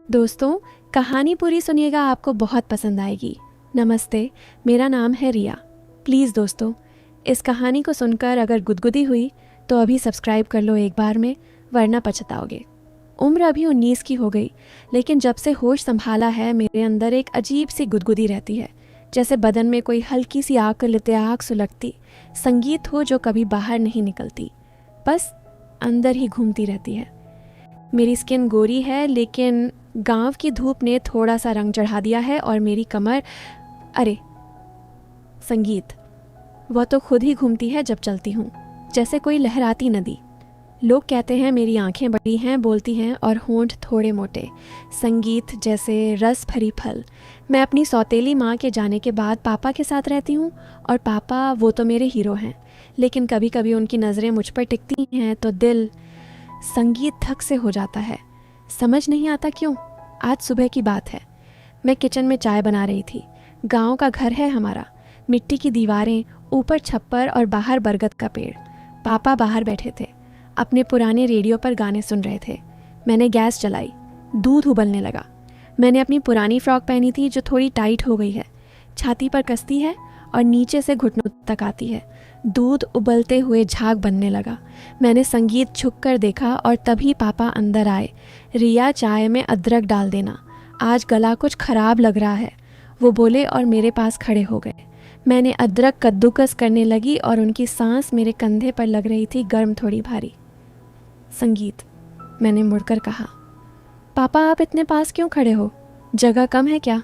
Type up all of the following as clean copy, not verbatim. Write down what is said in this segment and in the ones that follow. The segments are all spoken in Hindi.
दोस्तों, कहानी पूरी सुनिएगा, आपको बहुत पसंद आएगी। नमस्ते, मेरा नाम है रिया। प्लीज़ दोस्तों, इस कहानी को सुनकर अगर गुदगुदी हुई तो अभी सब्सक्राइब कर लो एक बार में, वरना पछताओगे। उम्र अभी 19 की हो गई, लेकिन जब से होश संभाला है मेरे अंदर एक अजीब सी गुदगुदी रहती है, जैसे बदन में कोई हल्की सी आग लेते आग सुलगती संगीत हो जो कभी बाहर नहीं निकलती, बस अंदर ही घूमती रहती है। मेरी स्किन गोरी है, लेकिन गांव की धूप ने थोड़ा सा रंग चढ़ा दिया है और मेरी कमर, अरे संगीत, वह तो खुद ही घूमती है जब चलती हूँ, जैसे कोई लहराती नदी। लोग कहते हैं मेरी आंखें बड़ी हैं, बोलती हैं, और होंठ थोड़े मोटे। संगीत जैसे रस भरी फल। मैं अपनी सौतेली माँ के जाने के बाद पापा के साथ रहती हूँ, और पापा वो तो मेरे हीरो हैं, लेकिन कभी कभी उनकी नज़रें मुझ पर टिकती हैं तो दिल संगीत धक से हो जाता है। समझ नहीं आता क्यों। आज सुबह की बात है, मैं किचन में चाय बना रही थी। गांव का घर है हमारा, मिट्टी की दीवारें, ऊपर छप्पर और बाहर बरगद का पेड़। पापा बाहर बैठे थे, अपने पुराने रेडियो पर गाने सुन रहे थे। मैंने गैस जलाई, दूध उबलने लगा। मैंने अपनी पुरानी फ्रॉक पहनी थी जो थोड़ी टाइट हो गई है, छाती पर कसती है और नीचे से घुटनों तक आती है। दूध उबलते हुए झाग बनने लगा। मैंने संगीत झुककर देखा और तभी पापा अंदर आए। रिया, चाय में अदरक डाल देना, आज गला कुछ खराब लग रहा है, वो बोले और मेरे पास खड़े हो गए। मैंने अदरक कद्दूकस करने लगी और उनकी सांस मेरे कंधे पर लग रही थी, गर्म, थोड़ी भारी। संगीत, मैंने मुड़कर कहा। पापा, आप इतने पास क्यों खड़े हो, जगह कम है क्या?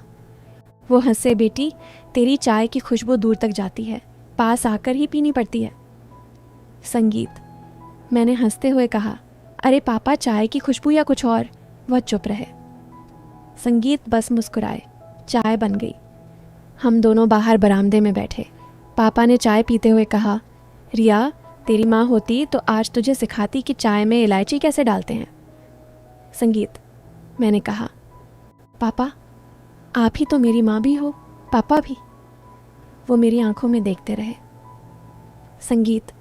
वो हंसे। बेटी, तेरी चाय की खुशबू दूर तक जाती है, पास आकर ही पीनी पड़ती है। संगीत, मैंने हंसते हुए कहा। अरे पापा, चाय की खुशबू या कुछ और? वह चुप रहे। संगीत बस मुस्कुराए। चाय बन गई। हम दोनों बाहर बरामदे में बैठे। पापा ने चाय पीते हुए कहा, रिया, तेरी माँ होती तो आज तुझे सिखाती कि चाय में इलायची कैसे डालते हैं। संगीत, मैंने कहा। पापा, आप ही तो मेरी माँ भी हो, पापा भी। वो मेरी आंखों में देखते रहे। संगीत,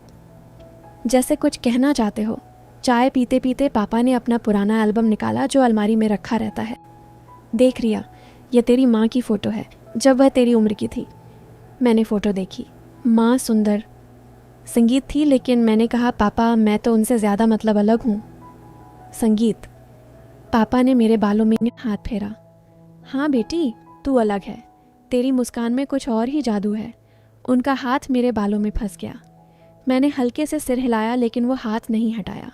जैसे कुछ कहना चाहते हो। चाय पीते पीते पापा ने अपना पुराना एल्बम निकाला जो अलमारी में रखा रहता है। देख रिया, यह तेरी माँ की फ़ोटो है, जब वह तेरी उम्र की थी। मैंने फ़ोटो देखी। माँ सुंदर संगीत थी, लेकिन मैंने कहा, पापा, मैं तो उनसे ज़्यादा मतलब अलग हूँ। संगीत, पापा ने मेरे बालों में हाथ फेरा। हाँ बेटी, तू अलग है, तेरी मुस्कान में कुछ और ही जादू है। उनका हाथ मेरे बालों में फंस गया। मैंने हल्के से सिर हिलाया, लेकिन वो हाथ नहीं हटाया।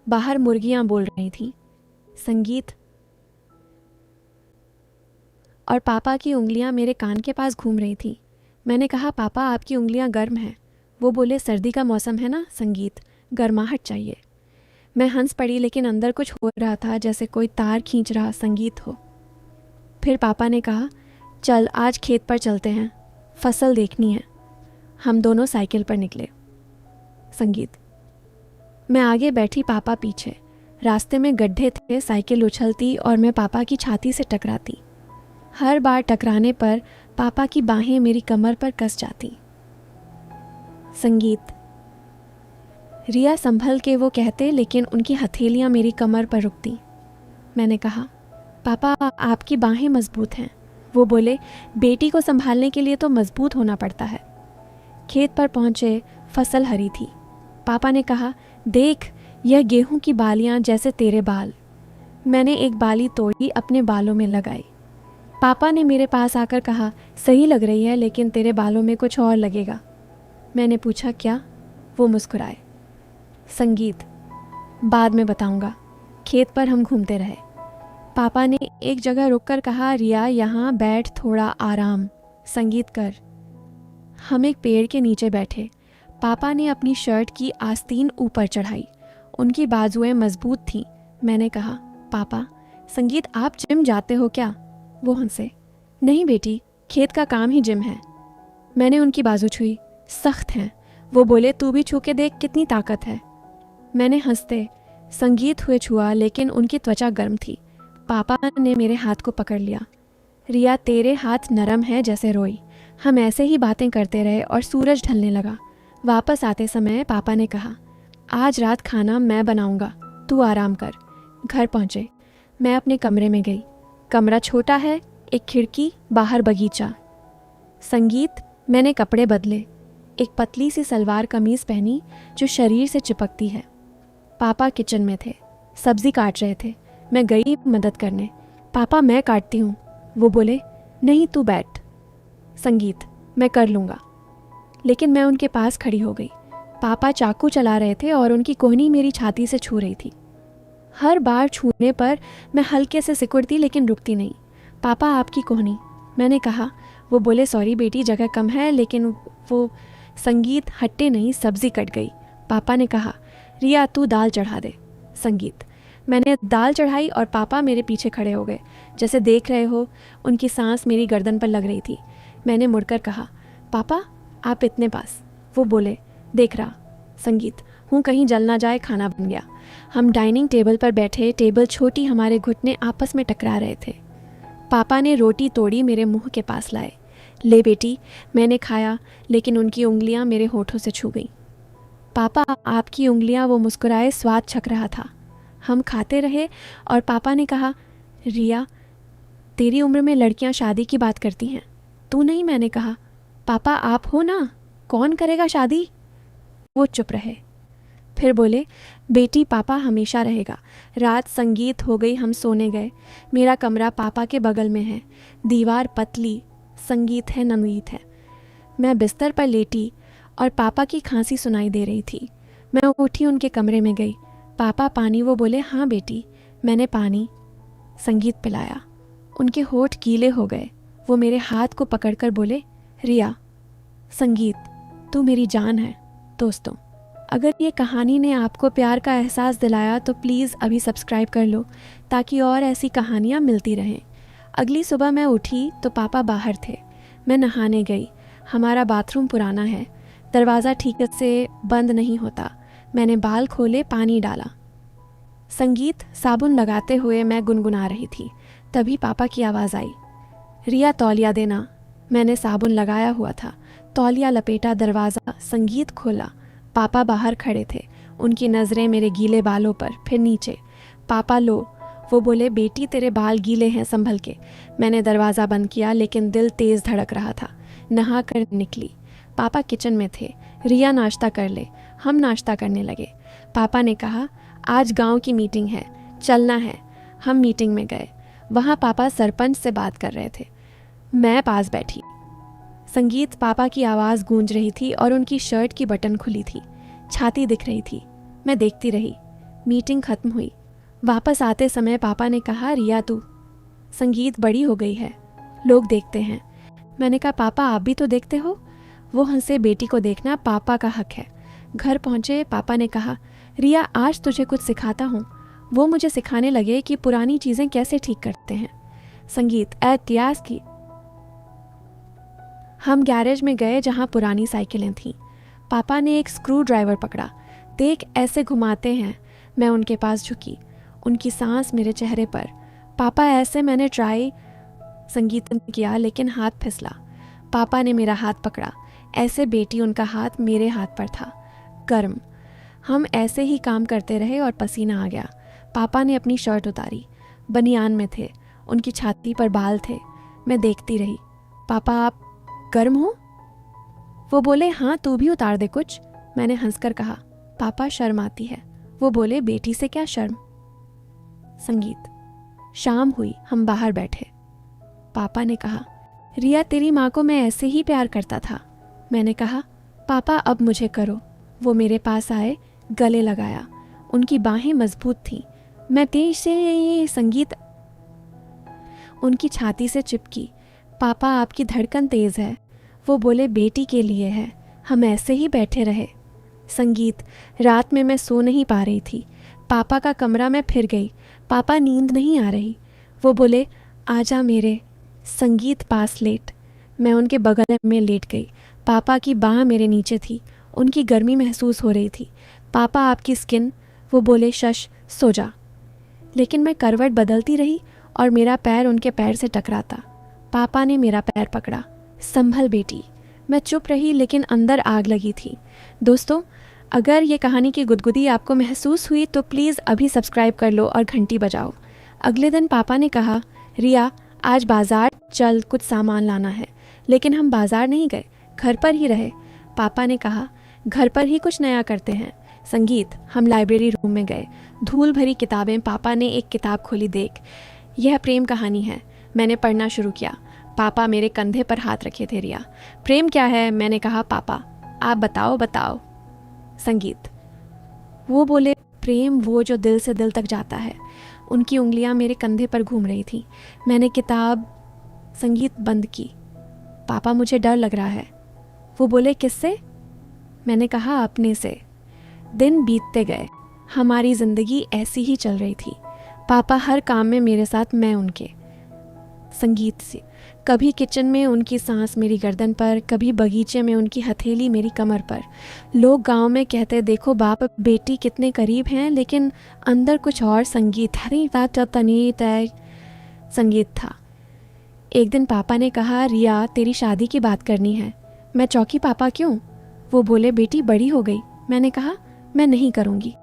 बाहर मुर्गियां बोल रही थीं। संगीत और पापा की उंगलियां मेरे कान के पास घूम रही थीं। मैंने कहा, पापा, आपकी उंगलियां गर्म हैं। वो बोले, सर्दी का मौसम है ना संगीत, गर्माहट चाहिए। मैं हंस पड़ी, लेकिन अंदर कुछ हो रहा था, जैसे कोई तार खींच रहा संगीत हो। फिर पापा ने कहा, चल आज खेत पर चलते हैं, फसल देखनी है। हम दोनों साइकिल पर निकले। संगीत, मैं आगे बैठी, पापा पीछे। रास्ते में गड्ढे थे, साइकिल उछलती और मैं पापा की छाती से टकराती। हर बार टकराने पर पापा की बाहें मेरी कमर पर कस जाती। संगीत, रिया संभल के वो कहते, लेकिन उनकी हथेलियां मेरी कमर पर रुकती। मैंने कहा, पापा, आपकी बाहें मजबूत हैं। वो बोले, बेटी को संभालने के लिए तो मजबूत होना पड़ता है। खेत पर पहुंचे, फसल हरी थी। पापा ने कहा, देख, यह गेहूं की बालियां जैसे तेरे बाल। मैंने एक बाली तोड़ी, अपने बालों में लगाई। पापा ने मेरे पास आकर कहा, सही लग रही है, लेकिन तेरे बालों में कुछ और लगेगा। मैंने पूछा, क्या? वो मुस्कुराए। संगीत, बाद में बताऊंगा। खेत पर हम घूमते रहे। पापा ने एक जगह रुककर कहा, रिया, यहाँ बैठ, थोड़ा आराम, संगीत कर। हम एक पेड़ के नीचे बैठे। पापा ने अपनी शर्ट की आस्तीन ऊपर चढ़ाई। उनकी बाजुएं मजबूत थीं। मैंने कहा, पापा, संगीत, आप जिम जाते हो क्या? वो हंसे। नहीं बेटी, खेत का काम ही जिम है। मैंने उनकी बाजू छुई, सख्त हैं। वो बोले, तू भी छू के देख, कितनी ताकत है। मैंने हंसते संगीत हुए छुआ, लेकिन उनकी त्वचा गर्म थी। पापा ने मेरे हाथ को पकड़ लिया। रिया, तेरे हाथ नरम है जैसे रोई। हम ऐसे ही बातें करते रहे और सूरज ढलने लगा। वापस आते समय पापा ने कहा, आज रात खाना मैं बनाऊंगा, तू आराम कर। घर पहुंचे। मैं अपने कमरे में गई। कमरा छोटा है, एक खिड़की, बाहर बगीचा। संगीत, मैंने कपड़े बदले, एक पतली सी सलवार कमीज़ पहनी जो शरीर से चिपकती है। पापा किचन में थे, सब्जी काट रहे थे। मैं गई मदद करने। पापा, मैं काटती हूँ। वो बोले, नहीं तू बैठ। संगीत, मैं कर लूँगा। लेकिन मैं उनके पास खड़ी हो गई। पापा चाकू चला रहे थे और उनकी कोहनी मेरी छाती से छू रही थी। हर बार छूने पर मैं हल्के से सिकुड़ती लेकिन रुकती नहीं। पापा, आपकी कोहनी। मैंने कहा। वो बोले, सॉरी बेटी, जगह कम है। लेकिन वो संगीत हटे नहीं, सब्जी कट गई। पापा ने कहा, रिया तू दाल चढ़ा दे। संगीत, मैंने दाल चढ़ाई और पापा मेरे पीछे खड़े हो गए। जैसे देख रहे हो, उनकी सांस मेरी गर्दन पर लग रही थी। मैंने मुड़कर कहा, पापा आप इतने पास। वो बोले, देख रहा। संगीत, हूँ कहीं जल ना जाए, खाना बन गया। हम डाइनिंग टेबल पर बैठे, टेबल छोटी, हमारे घुटने आपस में टकरा रहे थे। पापा ने रोटी तोड़ी मेरे मुंह के पास लाए। ले बेटी। मैंने खाया, लेकिन उनकी उंगलियां मेरे होठों से छू गईं। पापा आपकी उंगलियां। वो मुस्कुराए, स्वाद छक रहा था। हम खाते रहे और पापा ने कहा, रिया तेरी उम्र में लड़कियां शादी की बात करती हैं, तू नहीं। मैंने कहा, पापा आप हो ना, कौन करेगा शादी। वो चुप रहे। फिर बोले, बेटी पापा हमेशा रहेगा। रात संगीत हो गई, हम सोने गए। मेरा कमरा पापा के बगल में है। दीवार पतली, संगीत है, नंगीत है। मैं बिस्तर पर लेटी और पापा की खांसी सुनाई दे रही थी। मैं उठी, उनके कमरे में गई। पापा पानी। वो बोले, हाँ बेटी। मैंने पानी, संगीत पिलाया। उनके होठ गीले हो गए। वो मेरे हाथ को पकड़कर बोले, रिया। संगीत, तू मेरी जान है। दोस्तों, अगर ये कहानी ने आपको प्यार का एहसास दिलाया तो प्लीज़ अभी सब्सक्राइब कर लो, ताकि और ऐसी कहानियाँ मिलती रहें। अगली सुबह मैं उठी तो पापा बाहर थे। मैं नहाने गई। हमारा बाथरूम पुराना है, दरवाज़ा ठीक से बंद नहीं होता। मैंने बाल खोले, पानी डाला। संगीत, साबुन लगाते हुए मैं गुनगुना रही थी। तभी पापा की आवाज़ आई, रिया तौलिया देना। मैंने साबुन लगाया हुआ था, तौलिया लपेटा, दरवाज़ा। संगीत खोला। पापा बाहर खड़े थे, उनकी नज़रें मेरे गीले बालों पर, फिर नीचे। पापा लो। वो बोले, बेटी तेरे बाल गीले हैं, संभल के। मैंने दरवाज़ा बंद किया, लेकिन दिल तेज़ धड़क रहा था। नहा कर निकली। पापा किचन में थे। रिया नाश्ता कर ले। हम नाश्ता करने लगे। पापा ने कहा, आज गांव की मीटिंग है, चलना है। हम मीटिंग में गए। वहाँ पापा सरपंच से बात कर रहे थे। मैं पास बैठी। संगीत, पापा की आवाज़ गूंज रही थी और उनकी शर्ट की बटन खुली थी, छाती दिख रही थी। मैं देखती रही। मीटिंग खत्म हुई। वापस आते समय पापा ने कहा, रिया तू। संगीत, बड़ी हो गई है, लोग देखते हैं। मैंने कहा, पापा आप भी तो देखते हो। वो हंसे, बेटी को देखना पापा का हक है। घर पहुँचे, पापा ने कहा, रिया आज तुझे कुछ सिखाता हूँ। वो मुझे सिखाने लगे कि पुरानी चीज़ें कैसे ठीक करते हैं। संगीत, एहतियात की। हम गैरेज में गए जहाँ पुरानी साइकिलें थीं। पापा ने एक स्क्रू ड्राइवर पकड़ा। देख ऐसे घुमाते हैं। मैं उनके पास झुकी, उनकी सांस मेरे चेहरे पर। पापा ऐसे। मैंने ट्राई, संगीत ने किया, लेकिन हाथ फिसला। पापा ने मेरा हाथ पकड़ा, ऐसे। बेटी, उनका हाथ मेरे हाथ पर था, गर्म। हम ऐसे ही काम करते रहे और पसीना आ गया। पापा ने अपनी शर्ट उतारी। बनियान में थे, उनकी छाती पर बाल थे। मैं देखती रही। पापा आप गर्म हो। वो बोले, हाँ तू भी उतार दे कुछ। मैंने हंसकर कहा, पापा शर्म आती है। वो बोले, बेटी से क्या शर्म। संगीत, शाम हुई, हम बाहर बैठे। पापा ने कहा, रिया तेरी माँ को मैं ऐसे ही प्यार करता था। मैंने कहा, पापा अब मुझे करो। वो मेरे पास आए, गले लगाया। उनकी बाहें मजबूत थीं। मैं तेज से। संगीत उनकी छाती से चिपकी। पापा आपकी धड़कन तेज है। वो बोले, बेटी के लिए है। हम ऐसे ही बैठे रहे। संगीत, रात में मैं सो नहीं पा रही थी। पापा का कमरा में फिर गई। पापा नींद नहीं आ रही। वो बोले, आजा मेरे। संगीत पास लेट। मैं उनके बगल में लेट गई। पापा की बाह मेरे नीचे थी, उनकी गर्मी महसूस हो रही थी। पापा आपकी स्किन। वो बोले, शश सो जा। लेकिन मैं करवट बदलती रही और मेरा पैर उनके पैर से टकराता। पापा ने मेरा पैर पकड़ा, संभल बेटी। मैं चुप रही, लेकिन अंदर आग लगी थी। दोस्तों, अगर ये कहानी की गुदगुदी आपको महसूस हुई तो प्लीज़ अभी सब्सक्राइब कर लो और घंटी बजाओ। अगले दिन पापा ने कहा, रिया आज बाजार चल, कुछ सामान लाना है। लेकिन हम बाजार नहीं गए, घर पर ही रहे। पापा ने कहा, घर पर ही कुछ नया करते हैं। संगीत, हम लाइब्रेरी रूम में गए। धूल भरी किताबें। पापा ने एक किताब खोली। देख, यह प्रेम कहानी है। मैंने पढ़ना शुरू किया। पापा मेरे कंधे पर हाथ रखे थे। रिया, प्रेम क्या है? मैंने कहा, पापा आप बताओ बताओ। संगीत, वो बोले, प्रेम वो जो दिल से दिल तक जाता है। उनकी उंगलियां मेरे कंधे पर घूम रही थी। मैंने किताब संगीत बंद की। पापा मुझे डर लग रहा है। वो बोले, किससे? मैंने कहा, अपने से। दिन बीतते गए। हमारी ज़िंदगी ऐसी ही चल रही थी। पापा हर काम में मेरे साथ, मैं उनके। संगीत से, कभी किचन में उनकी सांस मेरी गर्दन पर, कभी बगीचे में उनकी हथेली मेरी कमर पर। लोग गांव में कहते, देखो बाप बेटी कितने करीब हैं, लेकिन अंदर कुछ और। संगीत, हरी बात तनी तय संगीत था। एक दिन पापा ने कहा, रिया तेरी शादी की बात करनी है। मैं चौंकी, पापा क्यों? वो बोले, बेटी बड़ी हो गई। मैंने कहा, मैं नहीं करूँगी।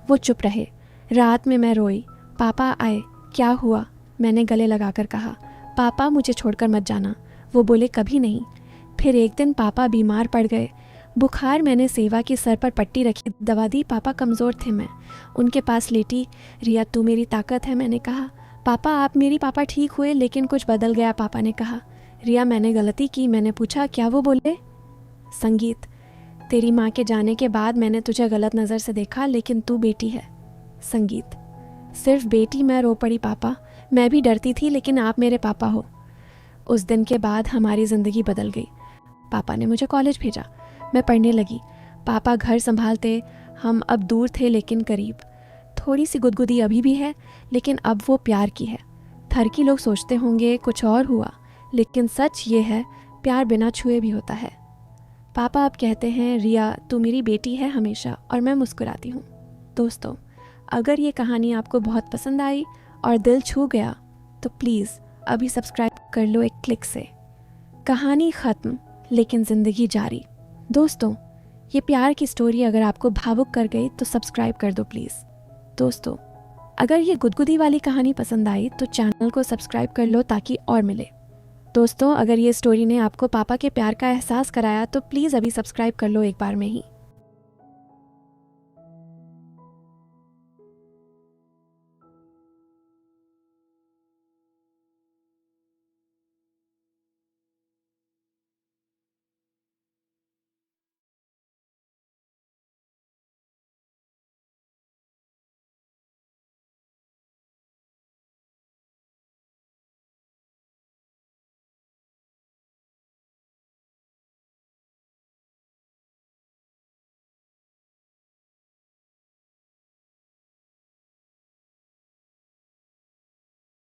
वो चुप रहे। रात में मैं रोई। पापा आए। क्या हुआ? मैंने गले लगाकर कहा, पापा मुझे छोड़कर मत जाना। वो बोले, कभी नहीं। फिर एक दिन पापा बीमार पड़ गए। बुखार। मैंने सेवा की सर पर पट्टी रखी, दवा दी। पापा कमज़ोर थे। मैं उनके पास लेटी। रिया तू मेरी ताकत है। मैंने कहा, पापा आप मेरी। पापा ठीक हुए, लेकिन कुछ बदल गया। पापा ने कहा, रिया मैंने गलती की। मैंने पूछा, क्या? वो बोले, संगीत, तेरी माँ के जाने के बाद मैंने तुझे गलत नज़र से देखा, लेकिन तू बेटी है। संगीत, सिर्फ बेटी? मैं रो पड़ी। पापा मैं भी डरती थी, लेकिन आप मेरे पापा हो। उस दिन के बाद हमारी ज़िंदगी बदल गई। पापा ने मुझे कॉलेज भेजा। मैं पढ़ने लगी। पापा घर संभालते। हम अब दूर थे, लेकिन करीब। थोड़ी सी गुदगुदी अभी भी है, लेकिन अब वो प्यार की है। थर की लोग सोचते होंगे कुछ और हुआ, लेकिन सच ये है, प्यार बिना छुए भी होता है। पापा अब कहते हैं, रिया तू मेरी बेटी है हमेशा, और मैं मुस्कुराती हूँ। दोस्तों, अगर ये कहानी आपको बहुत पसंद आई और दिल छू गया, तो प्लीज़ अभी सब्सक्राइब कर लो एक क्लिक से। कहानी ख़त्म, लेकिन ज़िंदगी जारी। दोस्तों, ये प्यार की स्टोरी अगर आपको भावुक कर गई तो सब्सक्राइब कर दो प्लीज़। दोस्तों, अगर ये गुदगुदी वाली कहानी पसंद आई तो चैनल को सब्सक्राइब कर लो ताकि और मिले। दोस्तों, अगर ये स्टोरी ने आपको पापा के प्यार का एहसास कराया तो प्लीज़ अभी सब्सक्राइब कर लो एक बार में ही।